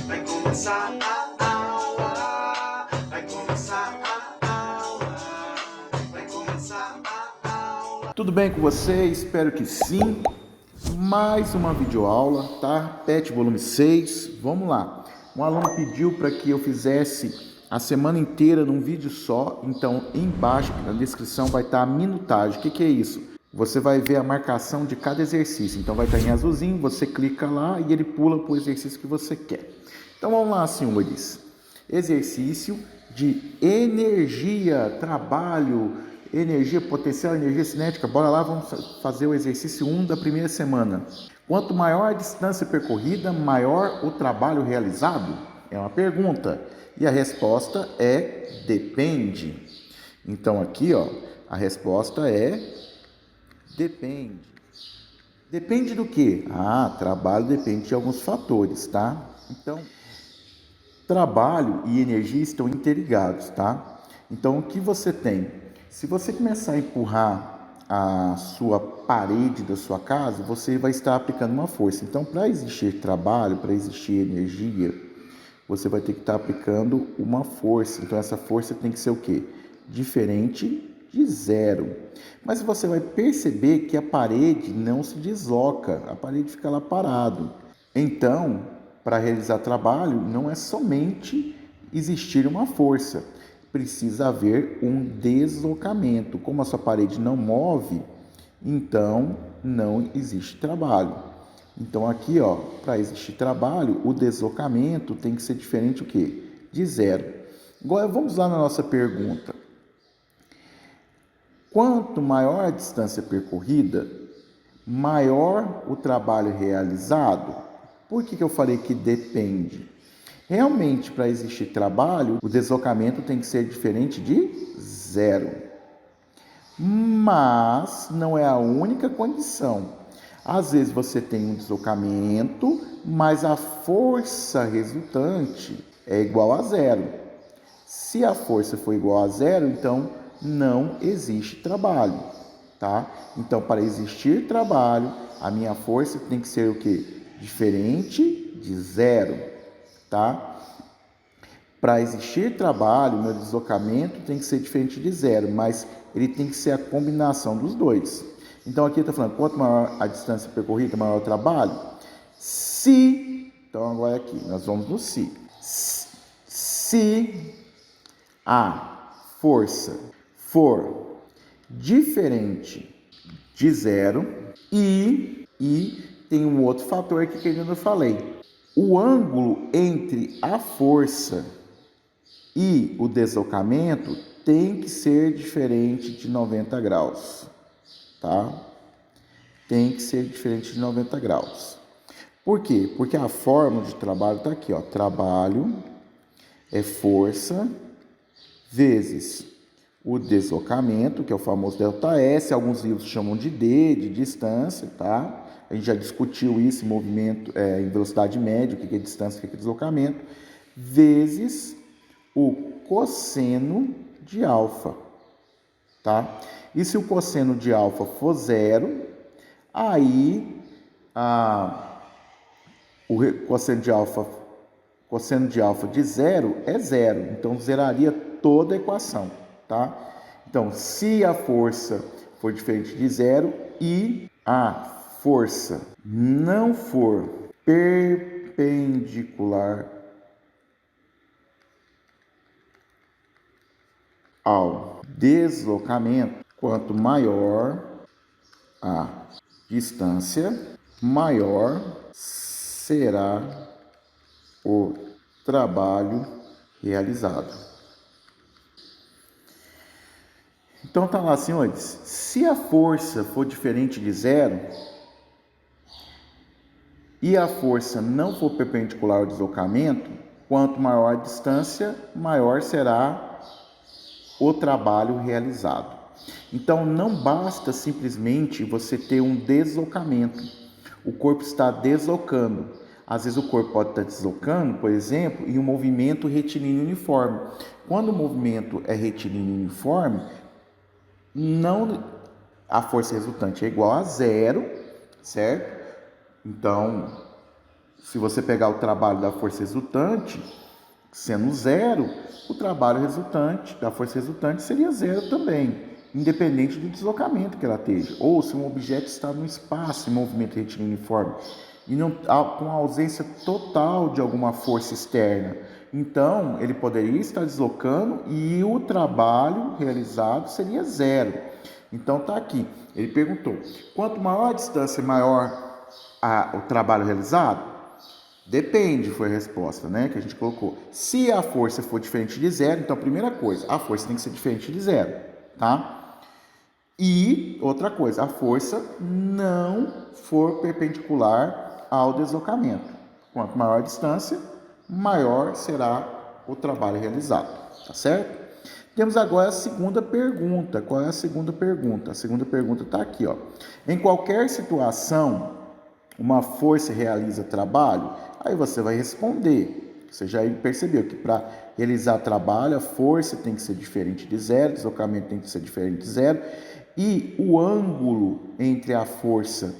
Vai começar a aula. Vai começar a aula. Vai começar a aula. Tudo bem com você? Espero que sim. Mais uma videoaula, tá? PET volume 6. Vamos lá. Um aluno pediu para que eu fizesse a semana inteira num vídeo só. Então, embaixo na descrição vai estar a minutagem. O que é isso? Você vai ver a marcação de cada exercício. Então, vai estar em azulzinho, você clica lá e ele pula para o exercício que você quer. Então, vamos lá, senhores. Exercício de energia, trabalho, energia potencial, energia cinética. Bora lá, vamos fazer o exercício 1 da primeira semana. Quanto maior a distância percorrida, maior o trabalho realizado? É uma pergunta. E a resposta é depende. Então aqui, ó, a resposta é depende. Depende do quê? Trabalho depende de alguns fatores, tá? Então, trabalho e energia estão interligados, tá? Então, o que você tem? Se você começar a empurrar a sua parede da sua casa, você vai estar aplicando uma força. Então, para existir trabalho, para existir energia, você vai ter que estar aplicando uma força. Então, essa força tem que ser o quê? Diferente de zero. Mas você vai perceber que a parede não se desloca, a parede fica lá parado. Então, para realizar trabalho, não é somente existir uma força, precisa haver um deslocamento. Como a sua parede não move, então não existe trabalho. Então aqui, ó, para existir trabalho, o deslocamento tem que ser diferente o quê? De zero. Agora vamos lá na nossa pergunta. Quanto maior a distância percorrida, maior o trabalho realizado. Por que eu falei que depende? Realmente, para existir trabalho, o deslocamento tem que ser diferente de zero. Mas não é a única condição. Às vezes você tem um deslocamento, mas a força resultante é igual a zero. Se a força for igual a zero, então não existe trabalho, tá? Então, para existir trabalho, a minha força tem que ser o quê? Diferente de zero, tá? Para existir trabalho, meu deslocamento tem que ser diferente de zero, mas ele tem que ser a combinação dos dois. Então, aqui está falando, quanto maior a distância percorrida, maior o trabalho. Se, então agora aqui, nós vamos no se. Se a força for diferente de zero e tem um outro fator aqui que eu ainda não falei. O ângulo entre a força e o deslocamento tem que ser diferente de 90 graus, tá? Tem que ser diferente de 90 graus. Por quê? Porque a fórmula de trabalho está aqui, ó. Trabalho é força vezes o deslocamento, que é o famoso ΔS, alguns livros chamam de D, de distância, tá? A gente já discutiu isso em movimento, em velocidade média, o que é distância, o que é deslocamento, vezes o cosseno de alfa, tá? E se o cosseno de alfa for zero, aí o cosseno de alfa de zero é zero, então zeraria toda a equação, tá? Então, se a força for diferente de zero e a força não for perpendicular ao deslocamento, quanto maior a distância, maior será o trabalho realizado. Então tá lá, senhores, se a força for diferente de zero e a força não for perpendicular ao deslocamento, quanto maior a distância, maior será o trabalho realizado. Então não basta simplesmente você ter um deslocamento. O corpo está deslocando. Às vezes o corpo pode estar deslocando, por exemplo, em um movimento retilíneo uniforme. Quando o movimento é retilíneo uniforme, não, a força resultante é igual a zero, certo? Então, se você pegar o trabalho da força resultante, sendo zero, o trabalho resultante da força resultante seria zero também, independente do deslocamento que ela esteja. Ou se um objeto está no espaço em movimento retilíneo uniforme e não, com a ausência total de alguma força externa. Então, ele poderia estar deslocando e o trabalho realizado seria zero. Então, está aqui. Ele perguntou, quanto maior a distância, maior o trabalho realizado? Depende, foi a resposta, né, que a gente colocou. Se a força for diferente de zero, então, primeira coisa, a força tem que ser diferente de zero, tá? E, outra coisa, a força não for perpendicular ao deslocamento. Quanto maior a distância, maior será o trabalho realizado, tá certo? Temos agora a segunda pergunta. Qual é a segunda pergunta? A segunda pergunta está aqui, ó. Em qualquer situação, uma força realiza trabalho? Aí você vai responder. Você já percebeu que para realizar trabalho, a força tem que ser diferente de zero, o deslocamento tem que ser diferente de zero, e o ângulo entre a força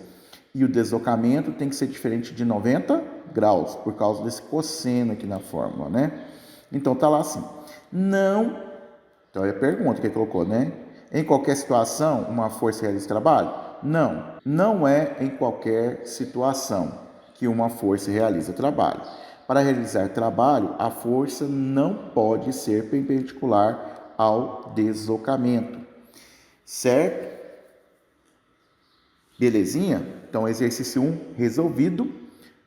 e o deslocamento tem que ser diferente de 90 graus, por causa desse cosseno aqui na fórmula, né? Então tá lá assim. Não. Então é a pergunta que ele colocou, né? Em qualquer situação, uma força realiza trabalho? Não. Não é em qualquer situação que uma força realiza trabalho. Para realizar trabalho, a força não pode ser perpendicular ao deslocamento. Certo? Belezinha? Então, exercício 1 resolvido.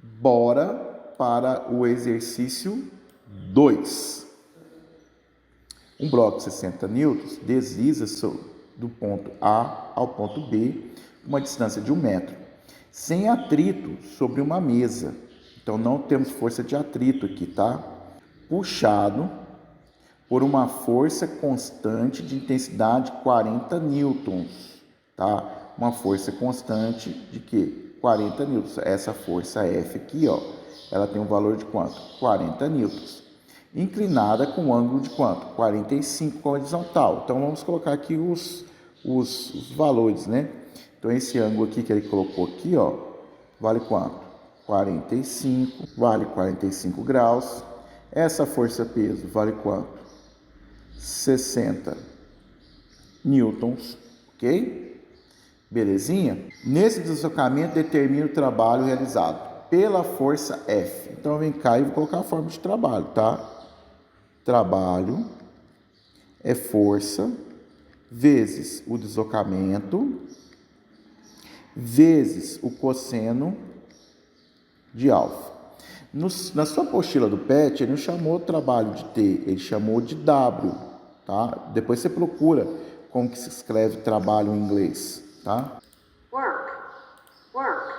Bora para o exercício 2. Um bloco de 60 newtons desliza do ponto A ao ponto B, uma distância de 1 metro, sem atrito sobre uma mesa. Então, não temos força de atrito aqui, tá? Puxado por uma força constante de intensidade 40 newtons, tá? Uma força constante de quê? 40 newtons. Essa força F aqui, ó, ela tem um valor de quanto? 40 newtons. Inclinada com um ângulo de quanto? 45 com a horizontal. Então, vamos colocar aqui os valores, né? Então, esse ângulo aqui que ele colocou aqui, ó, vale quanto? 45, vale 45 graus. Essa força-peso vale quanto? 60 newtons, ok? Belezinha? Nesse deslocamento, determina o trabalho realizado pela força F. Então, vem cá e vou colocar a forma de trabalho, tá? Trabalho é força vezes o deslocamento vezes o cosseno de alfa. Na sua apostila do PET, ele não chamou trabalho de T, ele chamou de W, tá? Depois você procura como que se escreve trabalho em inglês, tá? Work, work,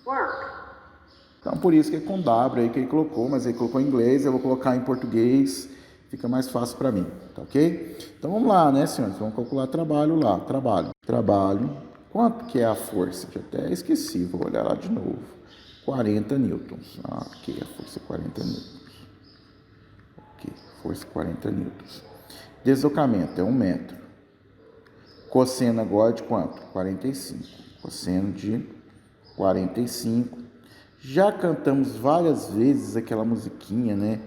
work. Então, por isso que é com W aí que ele colocou, mas ele colocou em inglês, eu vou colocar em português, fica mais fácil para mim, tá ok? Então, vamos lá, né, senhores? Vamos calcular trabalho lá, trabalho. Quanto que é a força? Eu até esqueci, vou olhar lá de novo. 40 newtons. Ah, ok, a força é 40 newtons. Ok, força 40 newtons. Deslocamento é 1 metro. Cosseno agora de quanto? 45. Cosseno de 45. Já cantamos várias vezes aquela musiquinha, né,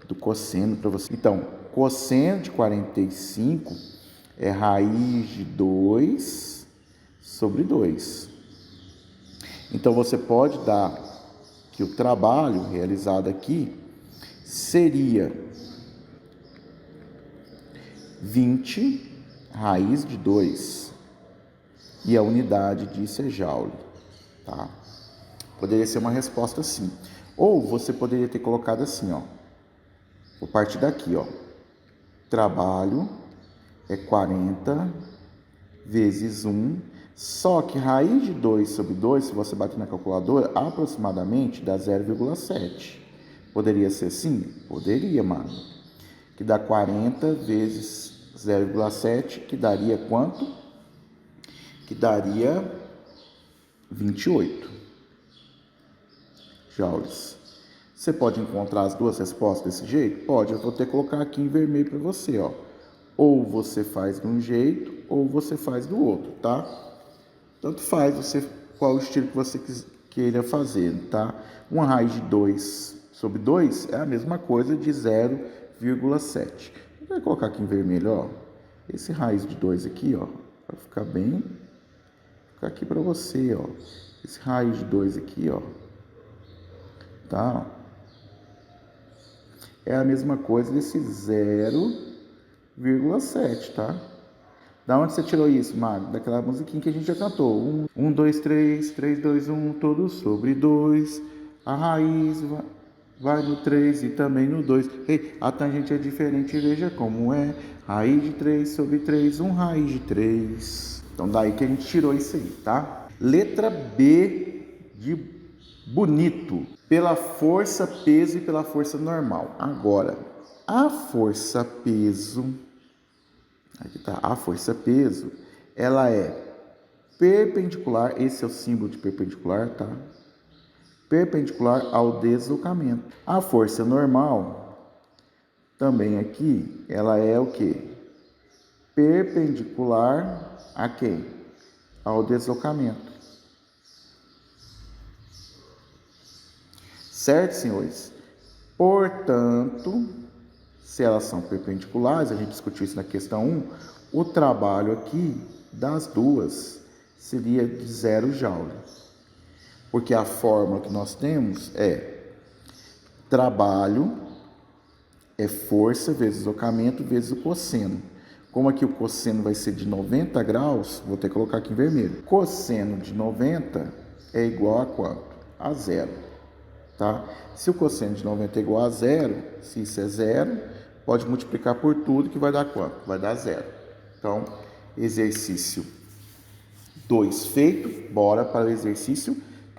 do cosseno para você. Então, cosseno de 45 é raiz de 2 sobre 2. Então, você pode dar que o trabalho realizado aqui seria 20 raiz de 2. E a unidade disso é joule, tá? Poderia ser uma resposta assim. Ou você poderia ter colocado assim, ó. Vou partir daqui, ó. Trabalho é 40 vezes 1. Só que raiz de 2 sobre 2, se você bater na calculadora, aproximadamente dá 0,7. Poderia ser assim? Poderia, mano. Que dá 40 vezes 0,7, que daria quanto? Que daria 28 joules. Você pode encontrar as duas respostas desse jeito? Pode, eu vou ter que colocar aqui em vermelho para você, ó. Ou você faz de um jeito, ou você faz do outro, tá? Tanto faz você qual o estilo que você queira fazer, tá? Uma raiz de 2 sobre 2 é a mesma coisa de 0,7. Vou colocar aqui em vermelho, ó. Esse raiz de 2 aqui, ó, vai ficar bem... Ficar aqui para você, ó. Esse raiz de 2 aqui, ó. Tá? É a mesma coisa desse 0,7, tá? Da onde você tirou isso, Mário? Daquela musiquinha que a gente já cantou. 1, 2, 3, 3, 2, 1, todo sobre 2. A raiz vai no 3 e também no 2. Ei, a tangente é diferente, veja como é. Raiz de 3 sobre 3, 1 raiz de 3. Então, daí que a gente tirou isso aí, tá? Letra B de bonito. Pela força, peso e pela força normal. Agora, a força, peso... Aqui tá, a força-peso, ela é perpendicular, esse é o símbolo de perpendicular, tá? Perpendicular ao deslocamento. A força normal, também aqui, ela é o quê? Perpendicular a quem? Ao deslocamento. Certo, senhores? Portanto... Se elas são perpendiculares, a gente discutiu isso na questão 1, o trabalho aqui das duas seria de 0 joule. Porque a fórmula que nós temos é trabalho é força vezes deslocamento vezes o cosseno. Como aqui o cosseno vai ser de 90 graus, vou ter que colocar aqui em vermelho. Cosseno de 90 é igual a quanto? A 0. Tá? Se o cosseno de 90 é igual a 0, se isso é 0... Pode multiplicar por tudo que vai dar quanto? Vai dar 0. Então, exercício 2 feito. Bora para o exercício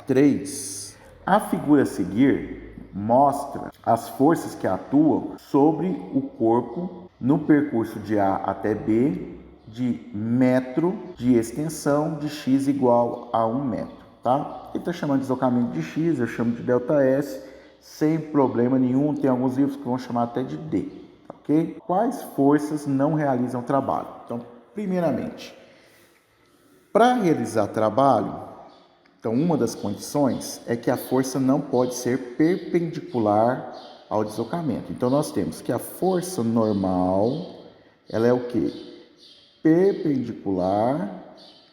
3. A figura a seguir mostra as forças que atuam sobre o corpo no percurso de A até B de metro de extensão de x igual a 1 metro. Tá? Ele está chamando de deslocamento de x, eu chamo de ΔS, sem problema nenhum. Tem alguns livros que vão chamar até de D. Okay? Quais forças não realizam trabalho? Então, primeiramente, para realizar trabalho, então uma das condições é que a força não pode ser perpendicular ao deslocamento. Então, nós temos que a força normal, ela é o quê? Perpendicular.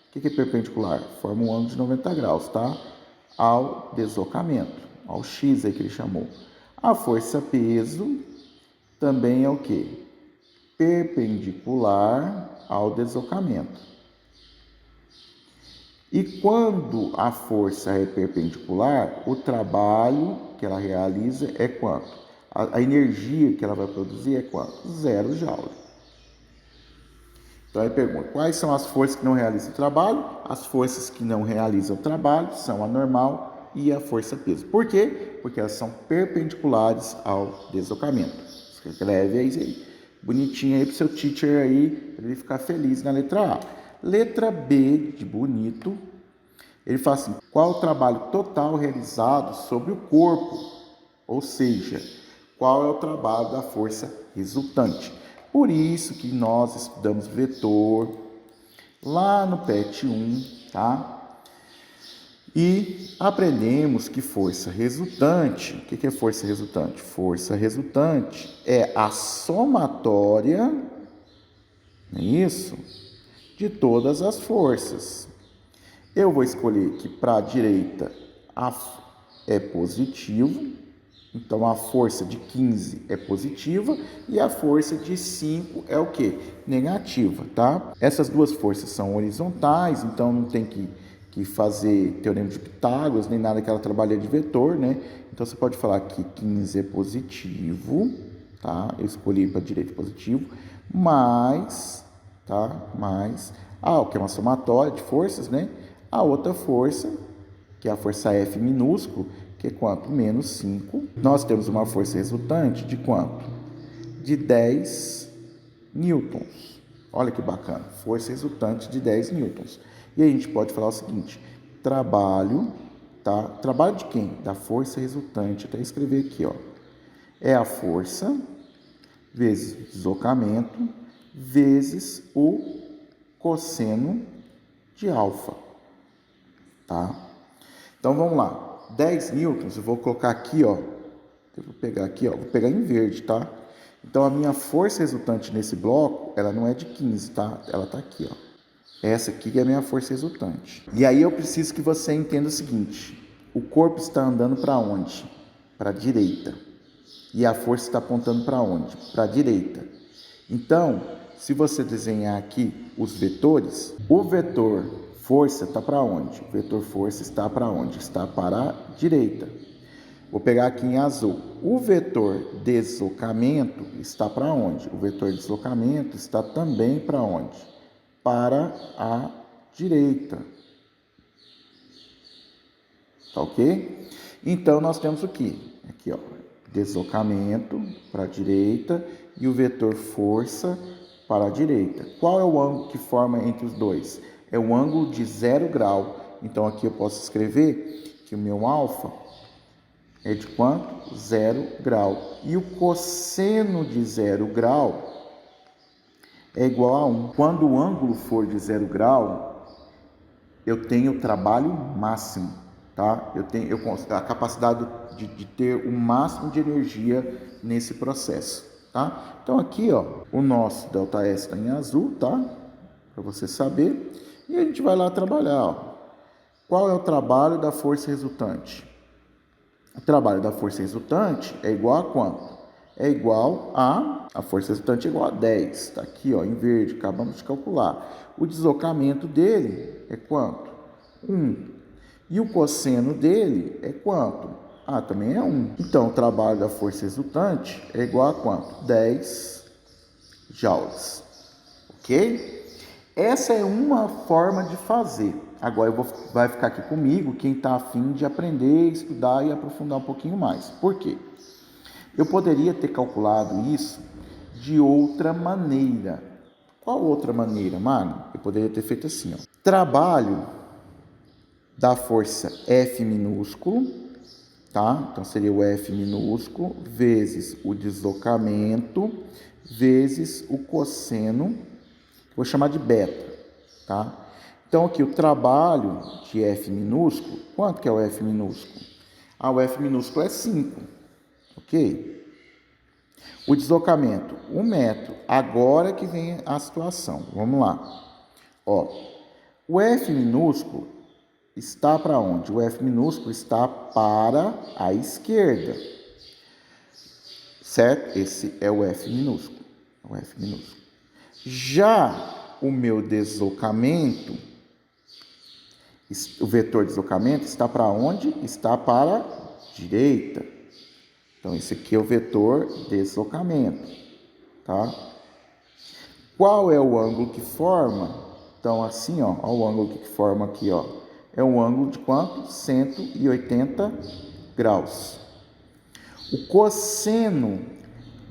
O que é perpendicular? Forma um ângulo de 90 graus, tá? Ao deslocamento, ao x aí que ele chamou. A força peso também é o que? Perpendicular ao deslocamento. E quando a força é perpendicular, o trabalho que ela realiza é quanto? A energia que ela vai produzir é quanto? 0 joule. Então, aí pergunta, quais são as forças que não realizam o trabalho? As forças que não realizam o trabalho são a normal e a força-peso. Por quê? Porque elas são perpendiculares ao deslocamento. Escreve aí, bonitinho aí para o seu teacher aí, para ele ficar feliz na letra A. Letra B de bonito, ele fala assim, qual o trabalho total realizado sobre o corpo? Ou seja, qual é o trabalho da força resultante? Por isso que nós estudamos vetor lá no PET 1, tá? E aprendemos que força resultante, o que é força resultante? Força resultante é a somatória, não é isso? De todas as forças. Eu vou escolher que para a direita é positivo, então a força de 15 é positiva e a força de 5 é o quê? Negativa, tá? Essas duas forças são horizontais, então não tem que fazer teorema de Pitágoras, nem nada que ela trabalha de vetor, né? Então, você pode falar que 15 é positivo, tá? Eu escolhi para a direita positivo, mais, tá? Mais, o que é uma somatória de forças, né? A outra força, que é a força F minúsculo, que é quanto? Menos 5. Nós temos uma força resultante de quanto? De 10 newtons. Olha que bacana, força resultante de 10 newtons. E aí a gente pode falar o seguinte, trabalho, tá? Trabalho de quem? Da força resultante. Até escrever aqui, ó. É a força vezes deslocamento vezes o cosseno de alfa, tá? Então vamos lá, 10 newtons, eu vou colocar aqui, ó, eu vou pegar aqui, ó, vou pegar em verde, tá? Então a minha força resultante nesse bloco, ela não é de 15, tá? Ela tá aqui, ó. Essa aqui é a minha força resultante. E aí eu preciso que você entenda o seguinte, o corpo está andando para onde? Para a direita. E a força está apontando para onde? Para a direita. Então, se você desenhar aqui os vetores, o vetor força está para onde? O vetor força está para onde? Está para a direita. Vou pegar aqui em azul. O vetor deslocamento está para onde? O vetor deslocamento está também para onde? Para a direita. Tá ok? Então, nós temos o quê? Aqui, ó, deslocamento para a direita e o vetor força para a direita. Qual é o ângulo que forma entre os dois? É o ângulo de 0 grau. Então, aqui eu posso escrever que o meu alfa é de quanto? 0 grau. E o cosseno de 0 grau é igual a 1. Quando o ângulo for de 0 grau, eu tenho trabalho máximo, tá? Eu consigo a capacidade de ter o máximo de energia nesse processo, tá? Então aqui, ó, o nosso ΔS está em azul, tá? Para você saber. E a gente vai lá trabalhar, ó. Qual é o trabalho da força resultante? O trabalho da força resultante é igual a quanto? É igual a força resultante é igual a 10. Está aqui, ó, em verde, acabamos de calcular. O deslocamento dele é quanto? 1. E o cosseno dele é quanto? Ah, também é 1. Então, o trabalho da força resultante é igual a quanto? 10 joules. Ok? Essa é uma forma de fazer. Agora vai ficar aqui comigo quem está afim de aprender, estudar e aprofundar um pouquinho mais. Por quê? Eu poderia ter calculado isso de outra maneira. Qual outra maneira, Magno? Eu poderia ter feito assim, ó. Trabalho da força F minúsculo, tá? Então seria o F minúsculo vezes o deslocamento vezes o cosseno, vou chamar de beta, tá? Então aqui o trabalho de F minúsculo, quanto que é o F minúsculo? Ah, o F minúsculo é 5, ok? O deslocamento, 1 metro. Agora que vem a situação, vamos lá. Ó, o F minúsculo está para onde? O F minúsculo está para a esquerda, certo? Esse é o F minúsculo, o F minúsculo. Já o meu deslocamento, o vetor deslocamento está para onde? Está para a direita. Então, esse aqui é o vetor deslocamento, tá? Qual é o ângulo que forma? Então, assim, ó, o ângulo que forma aqui, ó, é um ângulo de quanto? 180 graus. O cosseno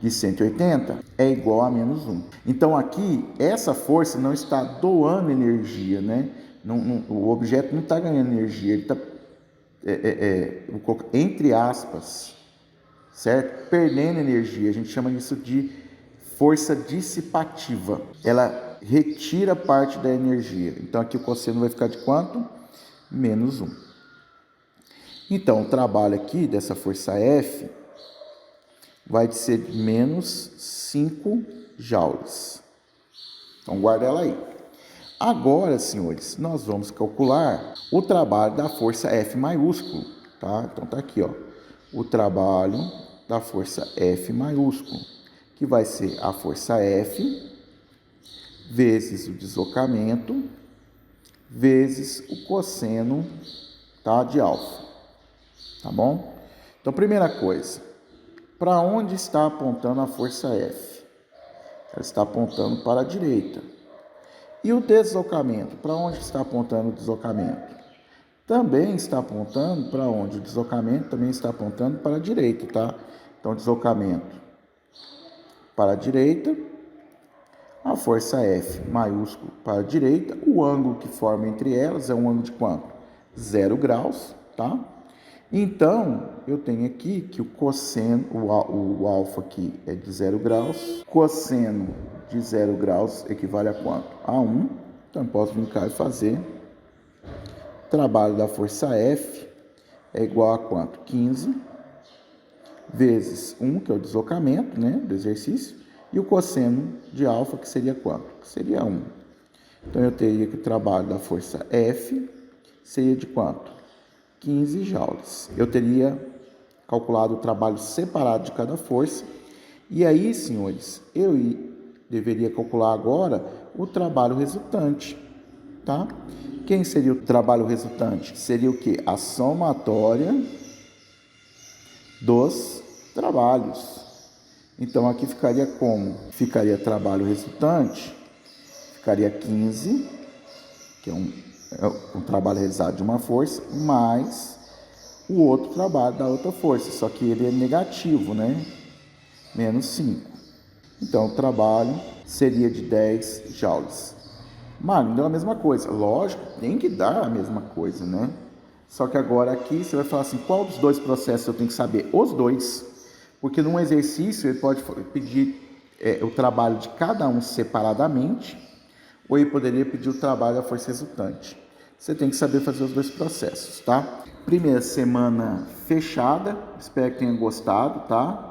de 180 é igual a menos 1. Então, aqui, essa força não está doando energia, né? O objeto não está ganhando energia, ele está, entre aspas, certo? Perdendo energia. A gente chama isso de força dissipativa. Ela retira parte da energia. Então, aqui o cosseno vai ficar de quanto? Menos 1. Então, o trabalho aqui dessa força F vai ser de menos 5 joules. Então, guarda ela aí. Agora, senhores, nós vamos calcular o trabalho da força F maiúsculo, tá? Então, tá aqui, ó, o trabalho da força F maiúsculo, que vai ser a força F vezes o deslocamento vezes o cosseno, tá, de alfa, tá bom? Então, primeira coisa, para onde está apontando a força F? Ela está apontando para a direita. E o deslocamento? Para onde está apontando o deslocamento? Também está apontando para onde? O deslocamento também está apontando para a direita, tá? Então, deslocamento para a direita, a força F maiúsculo para a direita, o ângulo que forma entre elas é um ângulo de quanto? 0 graus, tá? Então, eu tenho aqui que o cosseno, o alfa aqui é de 0 graus, cosseno de 0 graus equivale a quanto? A 1. Então, eu posso vir cá e fazer trabalho da força F é igual a quanto? 15 vezes 1, que é o deslocamento, né, do exercício, e o cosseno de alfa, que seria quanto? Que seria 1. Então, eu teria que o trabalho da força F seria de quanto? 15 joules. Eu teria calculado o trabalho separado de cada força. E aí, senhores, eu deveria calcular agora o trabalho resultante, tá? Quem seria o trabalho resultante? Seria o quê? A somatória dos trabalhos. Então, aqui ficaria como? Ficaria trabalho resultante, ficaria 15, que é um trabalho realizado de uma força, mais o outro trabalho da outra força, só que ele é negativo, né? Menos 5. Então, o trabalho seria de 10 joules. Magno, deu a mesma coisa. Lógico, tem que dar a mesma coisa, né? Só que agora aqui você vai falar assim, qual dos dois processos eu tenho que saber? Os dois. Porque num exercício ele pode pedir o trabalho de cada um separadamente, ou ele poderia pedir o trabalho da força resultante. Você tem que saber fazer os dois processos, tá? Primeira semana fechada, espero que tenha gostado, tá?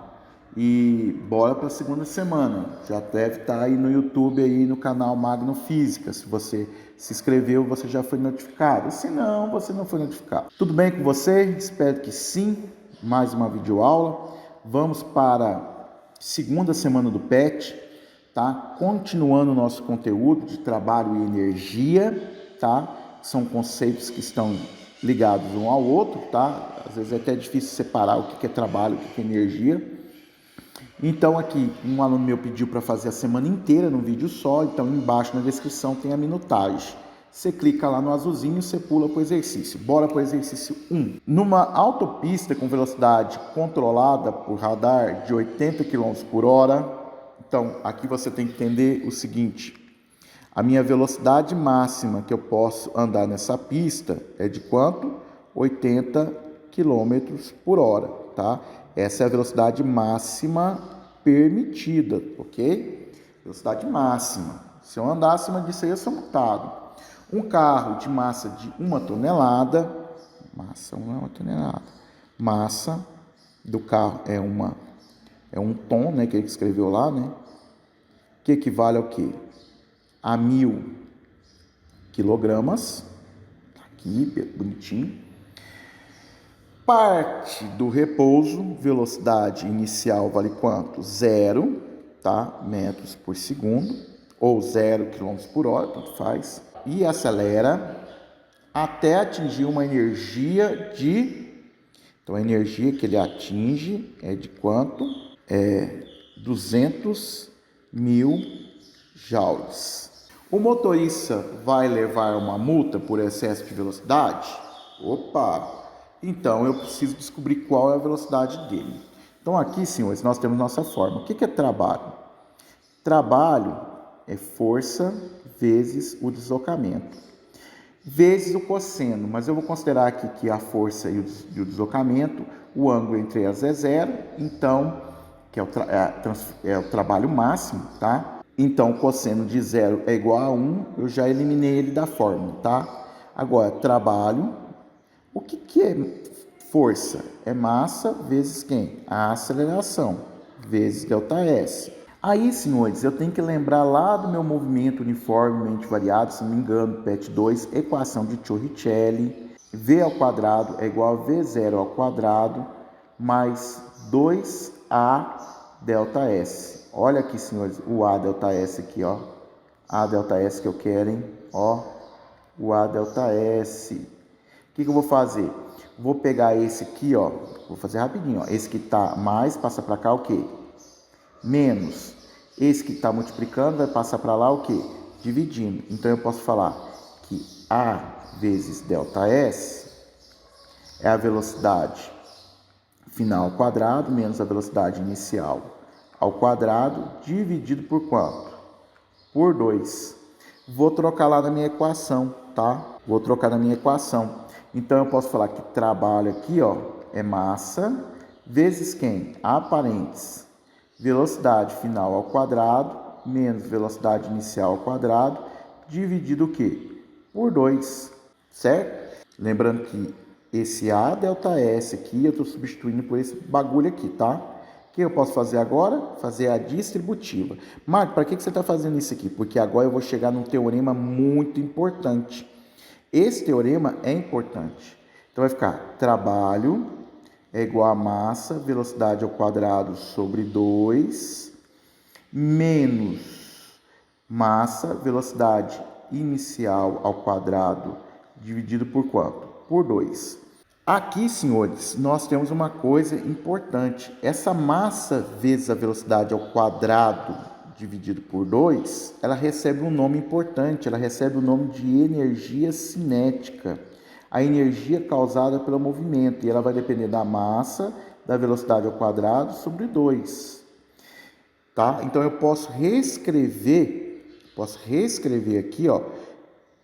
E bora para a segunda semana. Já deve estar aí no YouTube, aí no canal Magno Física. Se você se inscreveu, você já foi notificado. Se não, você não foi notificado. Tudo bem com você? Espero que sim. Mais uma videoaula. Vamos para a segunda semana do PET, tá? Continuando o nosso conteúdo de trabalho e energia, tá? São conceitos que estão ligados um ao outro, tá? Às vezes é até difícil separar o que é trabalho, o que é energia. Então aqui, um aluno meu pediu para fazer a semana inteira num vídeo só, então embaixo na descrição tem a minutagem. Você clica lá no azulzinho e você pula para o exercício. Bora para o exercício 1. Numa autopista com velocidade controlada por radar de 80 km por hora, então aqui você tem que entender o seguinte, a minha velocidade máxima que eu posso andar nessa pista é de quanto? 80 km por hora, tá? Essa é a velocidade máxima permitida, ok? Velocidade máxima. Se eu andar acima disso aí, eu sou multado. Um carro de massa de 1 tonelada, massa do carro é 1 tom, né, que ele escreveu lá, né? Que equivale ao quê? A 1000 quilogramas, aqui, bonitinho. Parte do repouso, velocidade inicial vale quanto? 0, tá? Metros por segundo, ou 0 km por hora, tanto faz. E acelera até atingir uma energia de... Então, a energia que ele atinge é de quanto? 200.000 joules. O motorista vai levar uma multa por excesso de velocidade? Opa! Então, eu preciso descobrir qual é a velocidade dele. Então, aqui, senhores, nós temos nossa fórmula. O que é trabalho? Trabalho é força vezes o deslocamento, vezes o cosseno. Mas eu vou considerar aqui que a força e o deslocamento, o ângulo entre elas é 0, então, que é o trabalho máximo, tá? Então, o cosseno de 0 é igual a 1, eu já eliminei ele da fórmula, tá? Agora, trabalho... O que é força? É massa vezes quem? A aceleração, vezes ΔS. Aí, senhores, eu tenho que lembrar lá do meu movimento uniformemente variado, se não me engano, PET 2, equação de Torricelli. V ao quadrado é igual a V0 ao quadrado mais 2A ΔS. Olha aqui, senhores, o A ΔS aqui, ó. A ΔS que eu quero, hein? Ó, o A ΔS. O que eu vou fazer? Vou pegar esse aqui, ó. Vou fazer rapidinho, ó. Esse que tá mais, passa para cá o quê? Menos. Esse que está multiplicando vai passar para lá o quê? Dividindo. Então, eu posso falar que A vezes ΔS é a velocidade final ao quadrado menos a velocidade inicial ao quadrado dividido por quanto? Por 2. Vou trocar lá na minha equação, tá? Vou trocar na minha equação. Então, eu posso falar que trabalho aqui, ó, é massa vezes quem? A parênteses, velocidade final ao quadrado menos velocidade inicial ao quadrado, dividido o quê? Por 2, certo? Lembrando que Esse A delta S aqui, eu estou substituindo por esse bagulho aqui, tá? O que eu posso fazer agora? Fazer a distributiva. Marco, para que você está fazendo isso aqui? Porque agora eu vou chegar num teorema muito importante. Esse teorema é importante. Então, vai ficar trabalho é igual a massa, velocidade ao quadrado sobre 2, menos massa, velocidade inicial ao quadrado, dividido por quanto? Por 2. Aqui, senhores, nós temos uma coisa importante. Essa massa vezes a velocidade ao quadrado dividido por 2, ela recebe um nome importante, ela recebe o nome de energia cinética. A energia causada pelo movimento, e ela vai depender da massa, da velocidade ao quadrado sobre 2. Tá? Então, eu posso reescrever aqui, ó,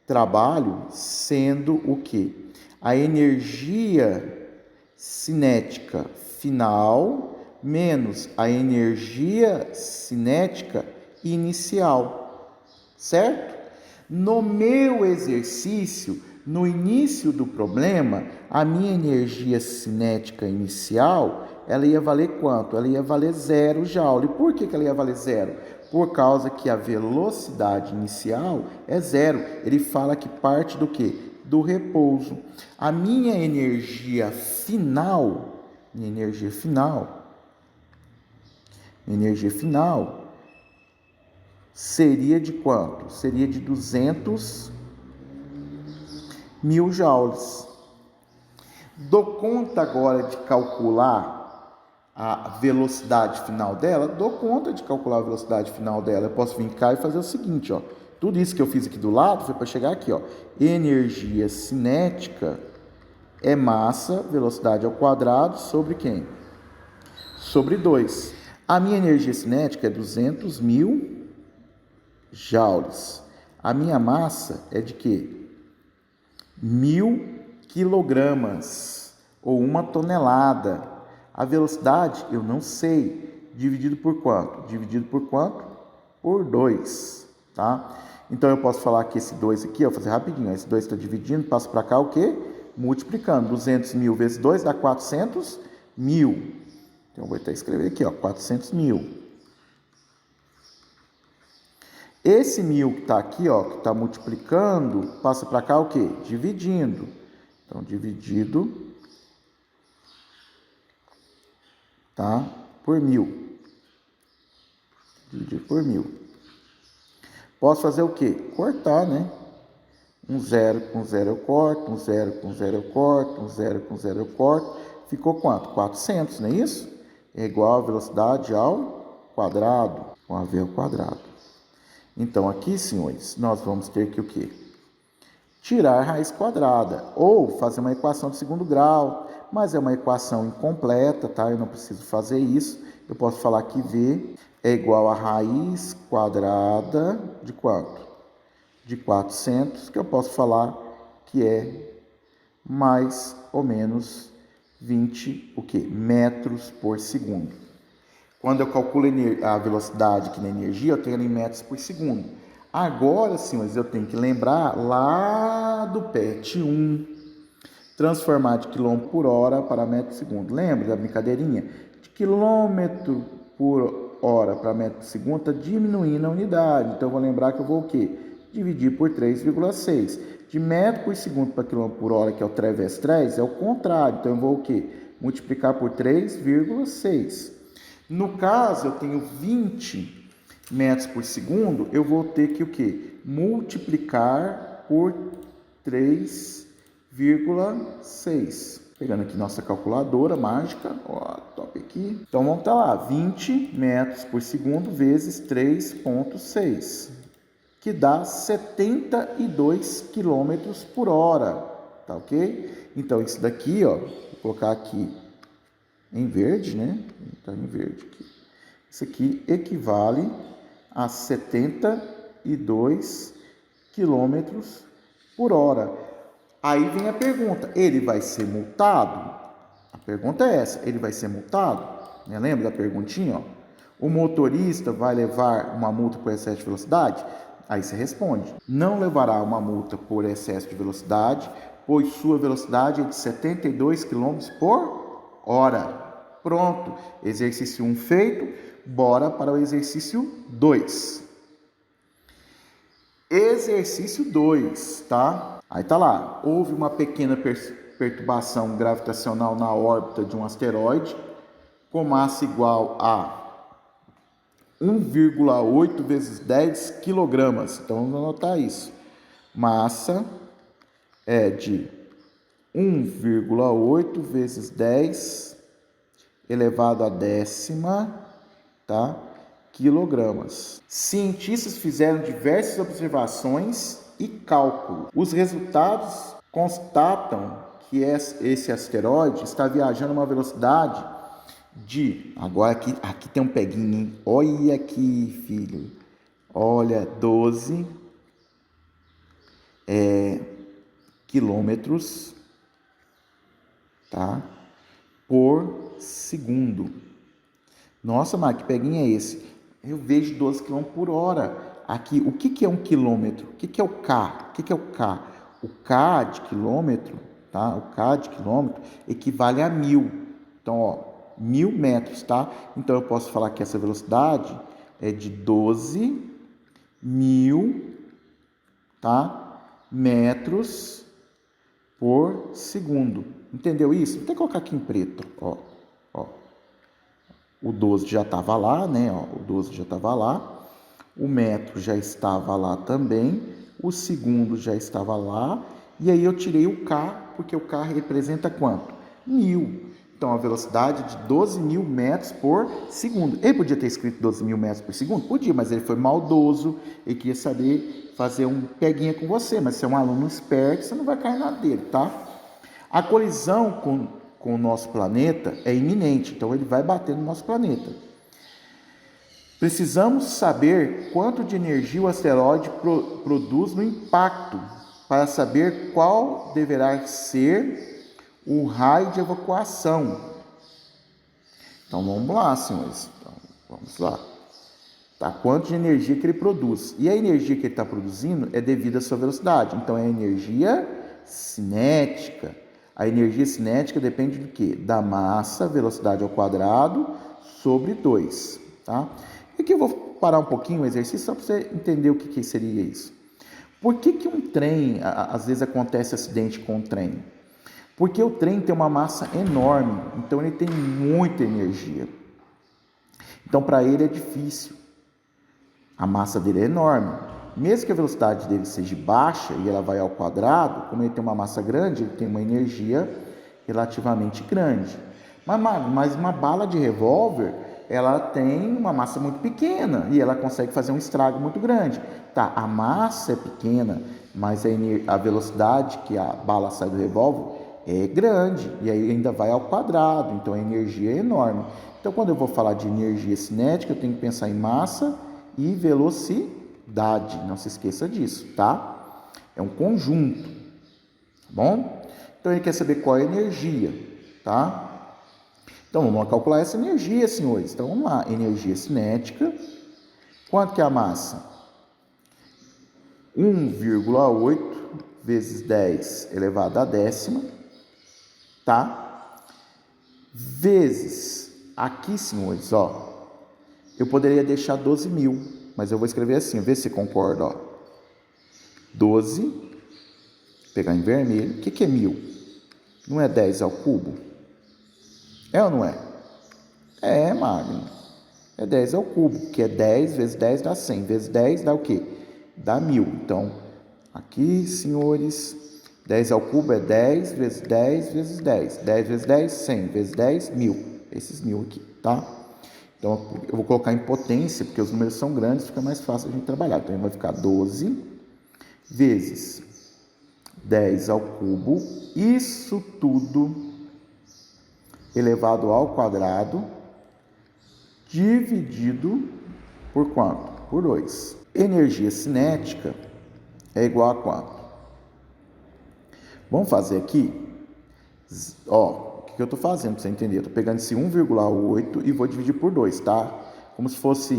trabalho sendo o quê? A energia cinética final menos a energia cinética inicial, certo? No meu exercício, no início do problema, a minha energia cinética inicial, ela ia valer quanto? Ela ia valer 0 joule. E por que ela ia valer 0? Por causa que a velocidade inicial é 0. Ele fala que parte do quê? Do repouso. A minha energia final seria de quanto? Seria de 200.000 joules. Dou conta agora de calcular a velocidade final dela? Dou conta de calcular a velocidade final dela. Eu posso vir cá e fazer o seguinte, ó. Tudo isso que eu fiz aqui do lado foi para chegar aqui, ó. Energia cinética é massa, velocidade ao quadrado, sobre quem? Sobre 2. A minha energia cinética é 200.000 joules. A minha massa é de quê? 1.000 quilogramas, ou 1 tonelada. A velocidade, eu não sei. Dividido por quanto? Dividido por quanto? Por 2, tá? Então, eu posso falar que esse 2 aqui, ó, vou fazer rapidinho, ó, esse 2 está dividindo, passo para cá o quê? Multiplicando. 200.000 vezes 2 dá 400.000. Então, eu vou até escrever aqui, ó, 400.000. Esse 1.000 que está aqui, ó, que está multiplicando, passa para cá o quê? Dividindo. Então, dividido, tá? Por 1.000. Dividido por 1.000. Posso fazer o quê? Cortar, né? Um 0 com 0 eu corto, um 0 com 0 eu corto, um 0 com 0 eu corto. Ficou quanto? 400, não é isso? É igual a velocidade ao quadrado, com a v ao quadrado. Então, aqui, senhores, nós vamos ter que o quê? Tirar a raiz quadrada, ou fazer uma equação de segundo grau, mas é uma equação incompleta, tá? Eu não preciso fazer isso. Eu posso falar que v é igual a raiz quadrada de quanto? De 400, que eu posso falar que é mais ou menos 20, o quê? Metros por segundo. Quando eu calculo a velocidade aqui na energia, eu tenho ela em metros por segundo. Agora, senhores, eu tenho que lembrar lá do PET 1, transformar de quilômetro por hora para metro por segundo. Lembra da brincadeirinha? De quilômetro por hora para metro por segundo está diminuindo a unidade. Então, eu vou lembrar que eu vou o quê? Dividir por 3,6. De metro por segundo para quilômetro por hora, que é o 3 vezes 3, é o contrário. Então, eu vou o quê? Multiplicar por 3,6. No caso, eu tenho 20 metros por segundo, eu vou ter que o quê? Multiplicar por 3,6. Pegando aqui nossa calculadora mágica, ó, top aqui. Então, vamos estar lá, 20 metros por segundo vezes 3,6, que dá 72 quilômetros por hora, tá ok? Então, isso daqui, ó, vou colocar aqui em verde, né? Tá em verde aqui. Isso aqui equivale a 72 quilômetros por hora. Aí vem a pergunta, ele vai ser multado? A pergunta é essa, ele vai ser multado? Né? Lembra da perguntinha? Ó? O motorista vai levar uma multa por excesso de velocidade? Aí você responde, não levará uma multa por excesso de velocidade, pois sua velocidade é de 72 km por hora. Pronto, exercício 1 feito, bora para o exercício 2. Exercício 2, tá? Aí tá lá, houve uma pequena perturbação gravitacional na órbita de um asteroide com massa igual a 1,8 vezes 10 quilogramas. Então vamos anotar isso. Massa é de 1,8 vezes 10 elevado à décima, tá? Quilogramas. Cientistas fizeram diversas observações e cálculos. Os resultados constatam que esse asteroide está viajando a uma velocidade de... Agora aqui tem um peguinho, hein? Olha aqui, filho. Olha, 12 quilômetros, tá? Por segundo. Nossa, mas que peguinho é esse? Eu vejo 12 km por hora. Aqui, o que é um quilômetro? O que é o K? O que é o K? O K de quilômetro, tá? O K de quilômetro equivale a 1000. Então, ó, 1000 metros, tá? Então, eu posso falar que essa velocidade é de 12.000, tá? Metros por segundo. Entendeu isso? Vou até colocar aqui em preto, ó. O 12 já estava lá, né? Ó, o 12 já estava lá. O metro já estava lá também. O segundo já estava lá. E aí eu tirei o K, porque o K representa quanto? 1000. Então, a velocidade de 12.000 metros por segundo. Ele podia ter escrito 12.000 metros por segundo? Podia, mas ele foi maldoso. Ele queria saber fazer um peguinha com você. Mas se é um aluno esperto, você não vai cair na dele, tá? A colisão com o nosso planeta é iminente. Então, ele vai bater no nosso planeta. Precisamos saber quanto de energia o asteroide produz no impacto, para saber qual deverá ser o raio de evacuação. Então vamos lá, senhores. Então, vamos lá. Tá? Quanto de energia que ele produz? E a energia que ele está produzindo é devido à sua velocidade. Então é a energia cinética. A energia cinética depende do quê? Da massa, velocidade ao quadrado, sobre 2. Tá? E aqui eu vou parar um pouquinho o exercício só para você entender o que seria isso. Por que um trem, às vezes acontece acidente com o trem? Porque o trem tem uma massa enorme, então ele tem muita energia. Então para ele é difícil. A massa dele é enorme. Mesmo que a velocidade dele seja baixa e ela vai ao quadrado, como ele tem uma massa grande, ele tem uma energia relativamente grande. Mas uma bala de revólver, ela tem uma massa muito pequena e ela consegue fazer um estrago muito grande. Tá, a massa é pequena, mas a velocidade que a bala sai do revólver é grande, e aí ainda vai ao quadrado, então a energia é enorme. Então, quando eu vou falar de energia cinética, eu tenho que pensar em massa e velocidade, não se esqueça disso, tá? É um conjunto, tá bom? Então, ele quer saber qual é a energia, tá? Então, vamos calcular essa energia, senhores. Então, vamos lá, energia cinética, quanto que é a massa? 1,8 vezes 10 elevado à décima, tá? Vezes, aqui, senhores, ó, eu poderia deixar 12.000, mas eu vou escrever assim, vê se concorda, ó. 12, pegar em vermelho, o que é 1000? Não é 10 ao cubo? É ou não é? É, Magno. É 10 ao cubo, que é 10 vezes 10 dá 100, vezes 10 dá o quê? Dá 1000. Então, aqui, senhores, 10 ao cubo é 10 vezes 10 vezes 10. 10 vezes 10, 100 vezes 10, 1000. Esses 1000 aqui, tá? Então, eu vou colocar em potência, porque os números são grandes, fica mais fácil a gente trabalhar. Então, vai ficar 12 vezes 10 ao cubo. Isso tudo elevado ao quadrado, dividido por quanto? Por 2. Energia cinética é igual a quanto? Vamos fazer aqui, ó, o que eu estou fazendo para você entender? Eu estou pegando esse 1,8 e vou dividir por 2, tá? Como se fosse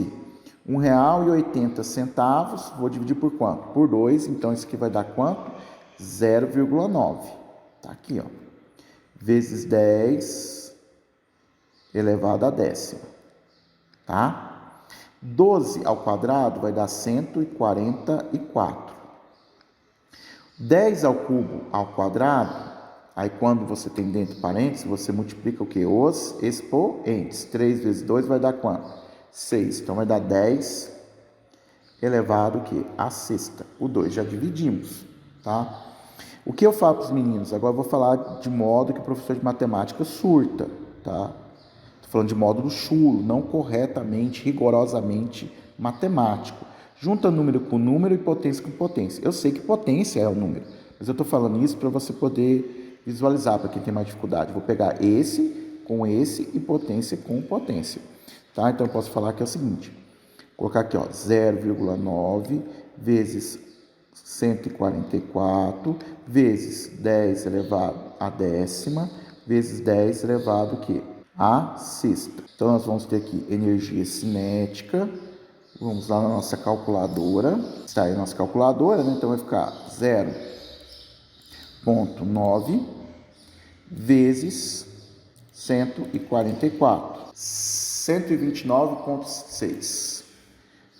R$1,80, vou dividir por quanto? Por 2, então isso aqui vai dar quanto? 0,9, Tá aqui, ó. Vezes 10 elevado a décima, tá? 12 ao quadrado vai dar 144. 10 ao cubo ao quadrado, aí quando você tem dentro parênteses, você multiplica o quê? Os expoentes. 3 vezes 2 vai dar quanto? 6. Então vai dar 10 elevado o quê? A sexta. O 2 já dividimos, tá? O que eu falo para os meninos? Agora eu vou falar de modo que o professor de matemática surta, tá? Estou falando de módulo chulo, não corretamente, rigorosamente matemático. Junta número com número e potência com potência. Eu sei que potência é o número, mas eu estou falando isso para você poder visualizar, para quem tem mais dificuldade. Vou pegar esse com esse e potência com potência. Tá? Então eu posso falar que é o seguinte, colocar aqui, ó, 0,9 vezes 144 vezes 10 elevado a décima vezes 10 elevado o quê? A sexta. Então, nós vamos ter aqui energia cinética. Vamos lá na nossa calculadora. Está aí a nossa calculadora, né? Então, vai ficar 0,9 vezes 144. 129,6.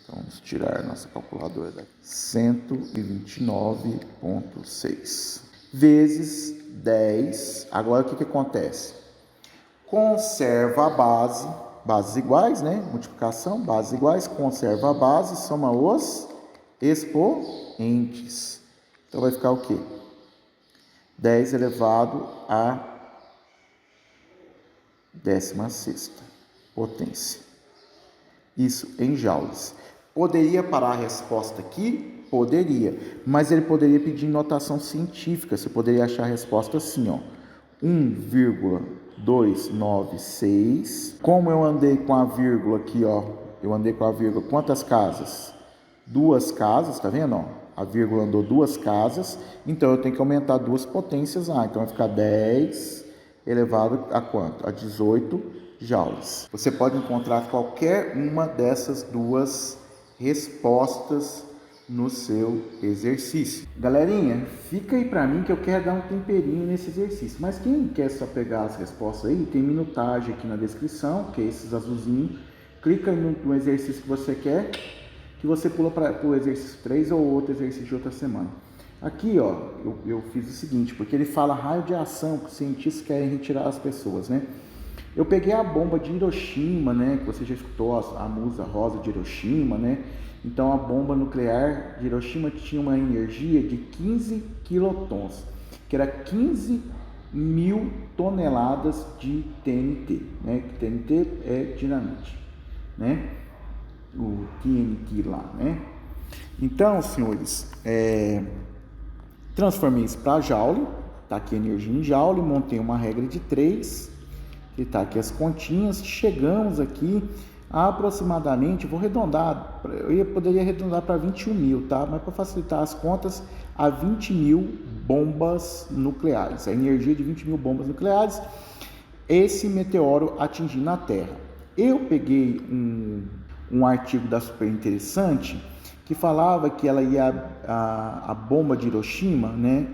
Então, vamos tirar a nossa calculadora daqui. 129,6. Vezes 10. Agora, o que acontece? Conserva a base, bases iguais, né? Multiplicação, bases iguais, conserva a base, soma os expoentes. Então, vai ficar o quê? 10 elevado a 16ª potência. Isso em joules. Poderia parar a resposta aqui? Poderia, mas ele poderia pedir notação científica. Você poderia achar a resposta assim, ó, 1,296. Como eu andei com a vírgula aqui, ó, eu andei com a vírgula quantas casas? 2 casas, tá vendo, ó? A vírgula andou 2 casas, então eu tenho que aumentar 2 potências lá. Então vai ficar 10 elevado a quanto? A 18 joules. Você pode encontrar qualquer uma dessas duas respostas no seu exercício. Galerinha, fica aí para mim que eu quero dar um temperinho nesse exercício. Mas quem quer só pegar as respostas aí, tem minutagem aqui na descrição, que é esses azulzinhos. Clica no exercício que você quer, que você pula para o exercício 3 ou outro exercício de outra semana. Aqui, ó, eu fiz o seguinte, porque ele fala raio de ação, que os cientistas querem retirar as pessoas, né? Eu peguei a bomba de Hiroshima, né? Que você já escutou a musa rosa de Hiroshima, né? Então, a bomba nuclear de Hiroshima tinha uma energia de 15 quilotons, que era 15 mil toneladas de TNT, né? TNT é dinamite, né? O TNT lá, né? Então, senhores, transformei isso para joule, tá aqui a energia em joule, montei uma regra de 3, que tá aqui as continhas, chegamos aqui a aproximadamente, vou arredondar, poderia arredondar para 21 mil, tá? Mas para facilitar as contas, a 20 mil bombas nucleares, a energia de 20 mil bombas nucleares, esse meteoro atingindo a Terra. Eu peguei um artigo da Super Interessante, que falava que ela a bomba de Hiroshima, né,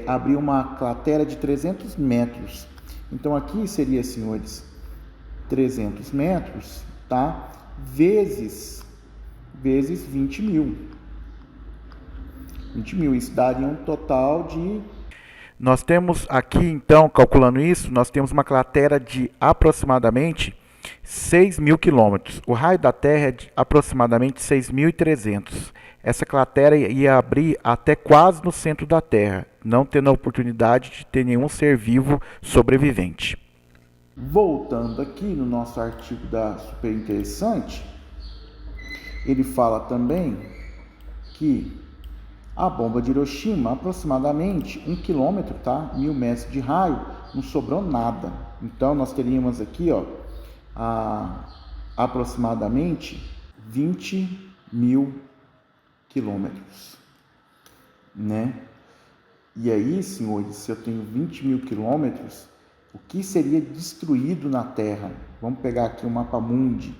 abriu uma cratera de 300 metros. Então, aqui seria, senhores, 300 metros, tá? Vezes 20 mil. 20 mil, isso daria um total de... Nós temos aqui, então, calculando isso, nós temos uma cratera de aproximadamente 6 mil quilômetros. O raio da Terra é de aproximadamente 6.300. Essa cratera ia abrir até quase no centro da Terra, não tendo a oportunidade de ter nenhum ser vivo sobrevivente. Voltando aqui no nosso artigo da Super Interessante, ele fala também que a bomba de Hiroshima, aproximadamente 1 quilômetro, tá? 1.000 metros de raio, não sobrou nada. Então, nós teríamos aqui, ó, aproximadamente 20 mil quilômetros, né? E aí, senhores, se eu tenho 20 mil quilômetros, o que seria destruído na Terra? Vamos pegar aqui o mapa mundi.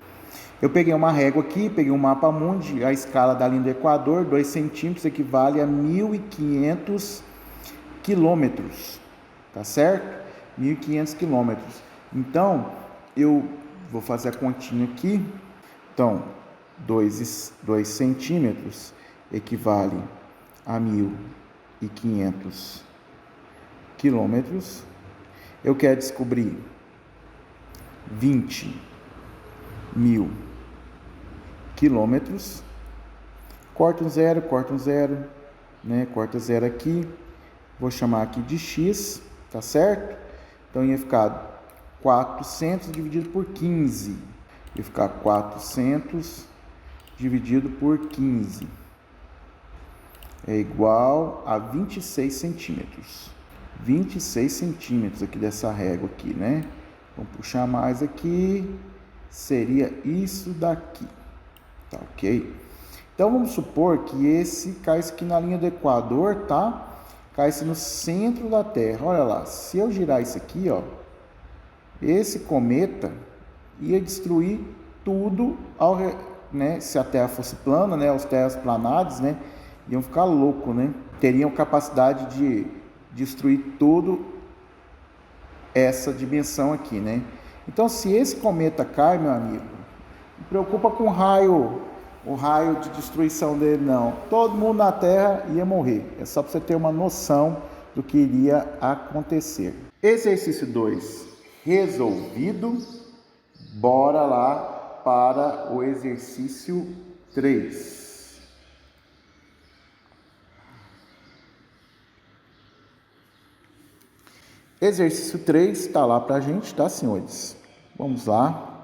Eu peguei uma régua aqui, peguei um mapa mundi, a escala da linha do Equador, 2 centímetros, equivale a 1.500 quilômetros, tá certo? 1.500 quilômetros. Então, eu vou fazer a continha aqui. Então, 2 centímetros equivale a 1.500 quilômetros. Eu quero descobrir 20.000 quilômetros. Corta um zero, né? Corta zero aqui. Vou chamar aqui de x, tá certo? Então ia ficar 400 dividido por 15. Ia ficar 400 dividido por 15. É igual a 26 centímetros. 26 centímetros aqui dessa régua aqui, né? Vamos puxar mais aqui. Seria isso daqui. Tá ok? Então vamos supor que esse caísse aqui na linha do Equador, tá? Caísse no centro da Terra. Olha lá, se eu girar isso aqui, ó, esse cometa ia destruir tudo, né? Se a Terra fosse plana, né? Os terraplanários, né? Iam ficar loucos, né? Teriam capacidade de destruir tudo essa dimensão aqui, né? Então, se esse cometa cai, meu amigo, não preocupa com o raio de destruição dele, não. Todo mundo na Terra ia morrer. É só para você ter uma noção do que iria acontecer. Exercício 2 resolvido. Bora lá para o exercício 3. Exercício 3 está lá para a gente, tá, senhores? Vamos lá.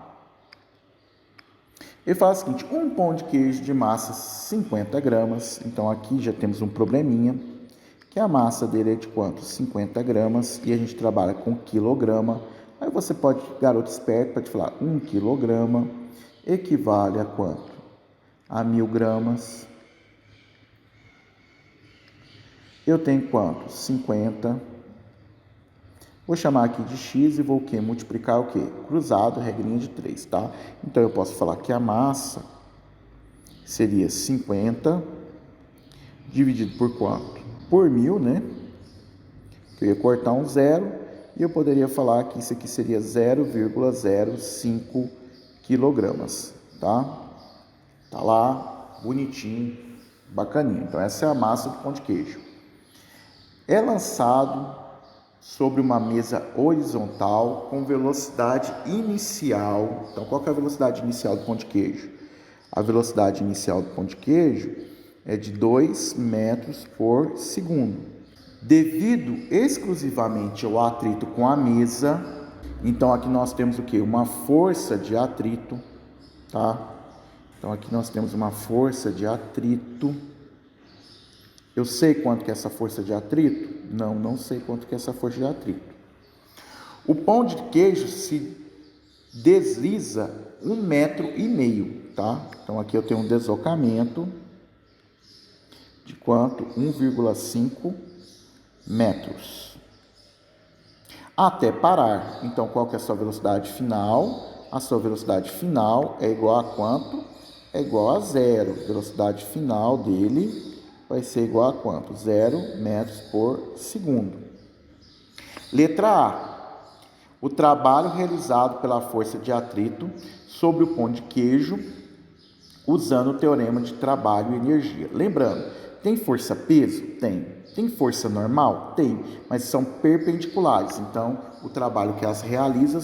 Ele fala o seguinte: um pão de queijo de massa 50 gramas. Então, aqui já temos um probleminha, que a massa dele é de quanto? 50 gramas. E a gente trabalha com quilograma. Aí você pode, garoto esperto, pode falar 1 quilograma equivale a quanto? A 1.000 gramas. Eu tenho quanto? 50. Vou chamar aqui de x e vou o quê? Multiplicar o quê? Cruzado, regrinha de 3, tá? Então, eu posso falar que a massa seria 50 dividido por quanto? Por 1.000, né? Eu ia cortar um zero e eu poderia falar que isso aqui seria 0,05 quilogramas, tá? Tá lá, bonitinho, bacaninho. Então, essa é a massa do pão de queijo. É lançado sobre uma mesa horizontal com velocidade inicial. Então, qual que é a velocidade inicial do pão de queijo? A velocidade inicial do pão de queijo é de 2 metros por segundo. Devido exclusivamente ao atrito com a mesa, então aqui nós temos o quê? Uma força de atrito, tá? Então, aqui nós temos uma força de atrito. Eu sei quanto que é essa força de atrito? Não sei quanto que é essa força de atrito. O pão de queijo se desliza 1,5 metro, tá? Então, aqui eu tenho um deslocamento de quanto? 1,5 metros. Até parar. Então, qual que é a sua velocidade final? A sua velocidade final é igual a quanto? É igual a zero. A velocidade final dele vai ser igual a quanto? 0 metros por segundo. Letra A. O trabalho realizado pela força de atrito sobre o pão de queijo usando o teorema de trabalho e energia. Lembrando, tem força-peso? Tem. Tem força normal? Tem. Mas são perpendiculares. Então, o trabalho que elas realizam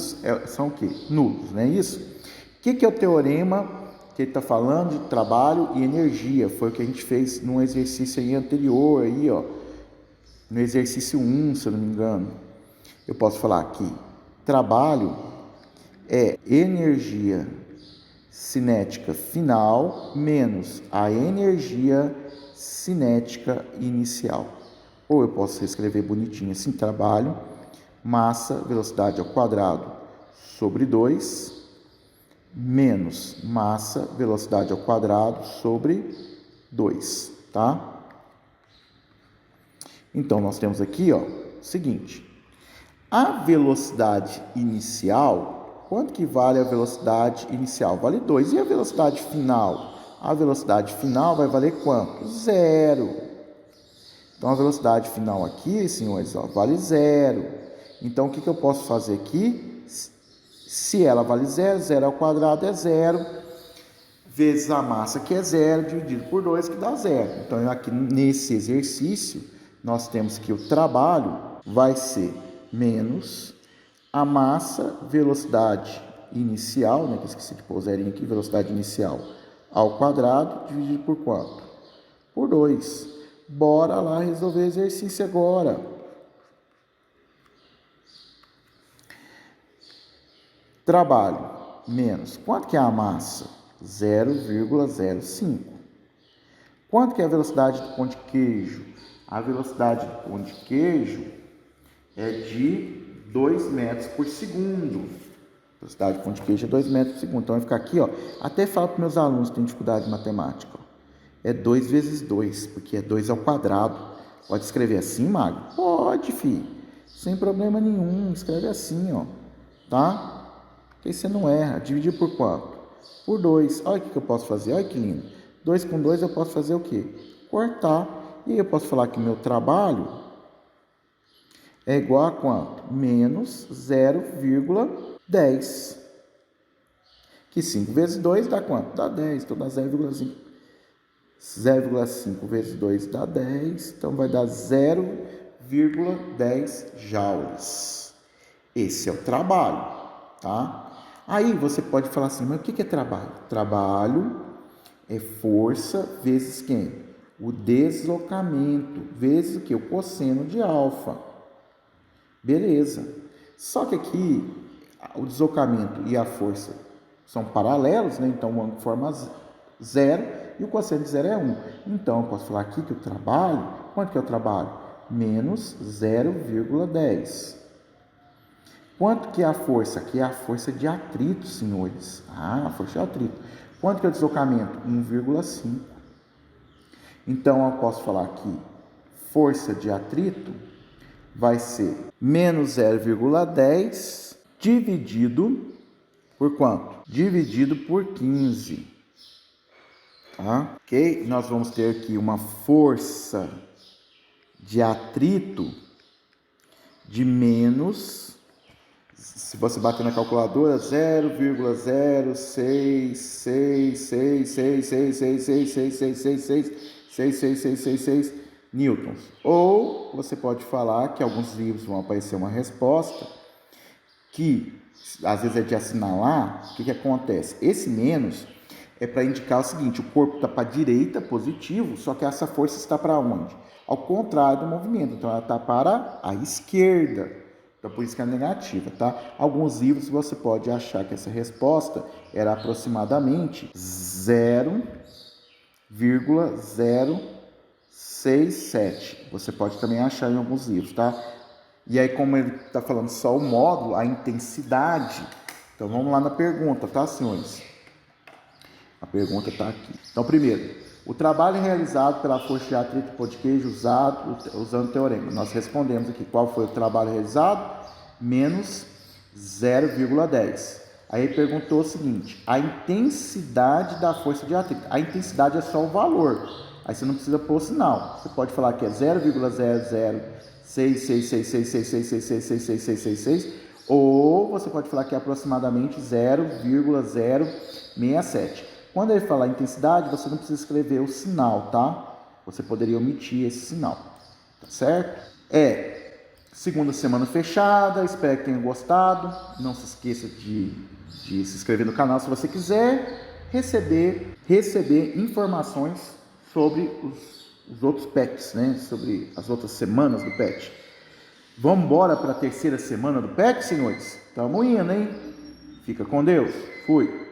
são o quê? Nulos, não é isso? O que é o teorema que ele está falando de trabalho e energia? Foi o que a gente fez num exercício aí anterior, aí, ó, no exercício 1, se eu não me engano. Eu posso falar que trabalho é energia cinética final menos a energia cinética inicial. Ou eu posso escrever bonitinho assim: trabalho, massa, velocidade ao quadrado sobre 2, menos massa, velocidade ao quadrado sobre 2, tá? Então, nós temos aqui, ó, o seguinte: a velocidade inicial, quanto que vale a velocidade inicial? Vale 2. E a velocidade final? A velocidade final vai valer quanto? 0. Então, a velocidade final aqui, senhores, ó, vale zero. Então, o que eu posso fazer aqui? Se ela vale zero, zero ao quadrado é zero, vezes a massa, que é zero, dividido por 2, que dá zero. Então, aqui nesse exercício, nós temos que o trabalho vai ser menos a massa, velocidade inicial, né, que eu esqueci de pôr o zerinho aqui, velocidade inicial ao quadrado, dividido por quanto? Por 2. Bora lá resolver o exercício agora. Trabalho menos. Quanto que é a massa? 0,05. Quanto que é a velocidade do pão de queijo? A velocidade do pão de queijo é de 2 metros por segundo. A velocidade do pão de queijo é 2 metros por segundo. Então, vai ficar aqui, ó. Até falo para meus alunos que têm dificuldade de matemática, ó. É 2 vezes 2, porque é 2 ao quadrado. Pode escrever assim, Magro? Pode, filho. Sem problema nenhum. Escreve assim, ó. Tá? Porque aí você não erra. Dividir por quanto? Por 2. Olha o que eu posso fazer. Olha que lindo. 2 com 2 eu posso fazer o quê? Cortar. E aí eu posso falar que o meu trabalho é igual a quanto? Menos 0,10. Que 5 vezes 2 dá quanto? Dá 10. Então dá 0,5. 0,5 vezes 2 dá 10. Então vai dar 0,10 joules. Esse é o trabalho, tá? Aí você pode falar assim, mas o que é trabalho? Trabalho é força vezes quem? O deslocamento vezes o que? O cosseno de alfa. Beleza. Só que aqui o deslocamento e a força são paralelos, né? Então o ângulo forma 0 e o cosseno de 0 é 1. Então eu posso falar aqui que o trabalho, quanto que é o trabalho? Menos 0,10. Quanto que é a força? Aqui é a força de atrito, senhores. A força de atrito. Quanto que é o deslocamento? 1,5. Então, eu posso falar que força de atrito vai ser menos 0,10 dividido por quanto? Dividido por 15. Tá? Ok? Nós vamos ter aqui uma força de atrito de menos... Se você bater na calculadora, 0,0666666666666666 newtons. Ou você pode falar que alguns livros vão aparecer uma resposta que, às vezes é de assinalar, o que acontece? Esse menos é para indicar o seguinte, o corpo está para a direita, positivo, só que essa força está para onde? Ao contrário do movimento, então ela está para a esquerda. Então, por isso que é negativa, tá? Alguns livros você pode achar que essa resposta era aproximadamente 0,067. Você pode também achar em alguns livros, tá? E aí, como ele está falando só o módulo, a intensidade... Então, vamos lá na pergunta, tá, senhores? A pergunta está aqui. Então, primeiro... O trabalho realizado pela força de atrito pão de queijo usando o teorema. Nós respondemos aqui qual foi o trabalho realizado, menos 0,10. Aí perguntou o seguinte, a intensidade da força de atrito. A intensidade é só o valor, aí você não precisa pôr o sinal. Você pode falar que é 0,0066666666666, ou você pode falar que é aproximadamente 0,067. Quando ele falar intensidade, você não precisa escrever o sinal, tá? Você poderia omitir esse sinal, tá certo? Segunda semana fechada, espero que tenham gostado. Não se esqueça de se inscrever no canal se você quiser receber informações sobre os outros PETs, né? Sobre as outras semanas do PET. Vamos embora para a terceira semana do PET, senhores? Tamo indo, hein? Fica com Deus. Fui.